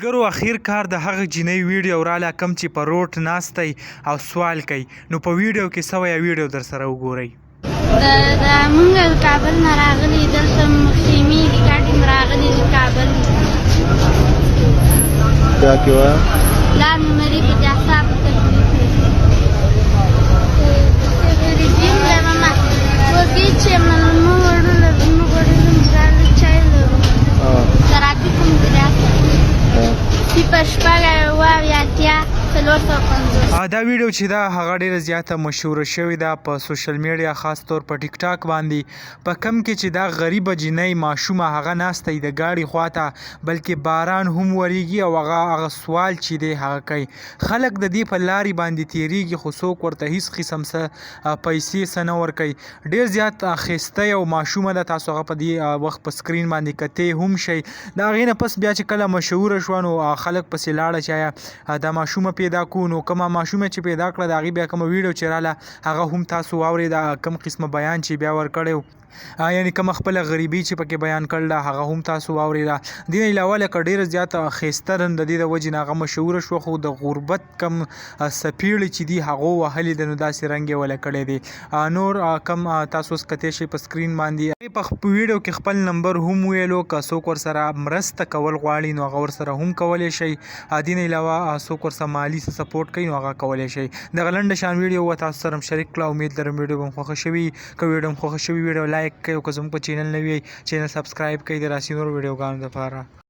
ملګرو اخیر کار د هغه جینۍ ویډیو راله کوم چې په روډ ناستی او سوال کوي نو په ویډیو کې څه وایي ویډیو در سره وګورئ. موږ د کابل نه راغلي دلته خیمې دي ګاډي م راغلي د کابل دا کې وایه پلار مې مري په دې اعصابو تکلیف رژیم لرمه وږي چې مو وړله زموږ وړلم ځاله چای لرو ترافیک مدیریت صفر شپږ اوه اویا اتیا څلور سوه پنځوس. دا ویډیو چې دا هغه ډیره زیاته مشهوره شوې ده په سوشل میډیا خاص طور په ټیک ټاک باندې په کم کې چې دا غریبه جینۍ ماشومه هغه ناسته د گاډي خواته بلکې باران هم وریږي او هغه سوال چې دی هغه کوي. خلک د دې په لارې باندې تیریږي خو څوک ورته هیڅ قسم څه پیسې څه نه ورکوي. ډیر زیات ښایسته یو ماشومه ده، تاسو هغه په دې وخت په سکرین باندې کتې هم شئ. د هغې نه پس بیا چې کله مشهوره شوه نو خلک پسې لاړه چې دا ماشومه پیدا کو نو کومه ماشومه چې پیدا کړه د هغې بیا کومه ویډیو چې راله هغه هم تاسو واورېده کوم قسمه بیان چې بیا ورکړی و یعنی کومه خپله غریبي چې پکې بیان کړله هغه هم تاسو واورېده. دې نه علاوه لکه ډېره زیاته ښایسته رن د دې د وجې نه هغه مشهوره شوه خو د غربت کم څپېړې چې دي هغو وهلې ده نو داسې رنګ یې وله کړی دی. نور کم تاسو اوس کتی شئ په سکرین باندې په ویډیو کې خپل نمبر هم ویلو که څوک ورسره مرسته کول غواړي نو هغه ورسره هم کولی شئ. دې نه علاوه څوک ورسره مالي سپورټ کوي نو هغه کولی شئ. دغه لنډه شان ویډیو و تاسو سره شریک کړه. امید لرم ویډیو به مو خوښه شوي. که ویډیو مو خوښه شوي ویډیو لایک کړئ او که زموږ په چینل نه وي چینل سبسکرایب کړئ د راسي نورو ویډیوګانو لپاره.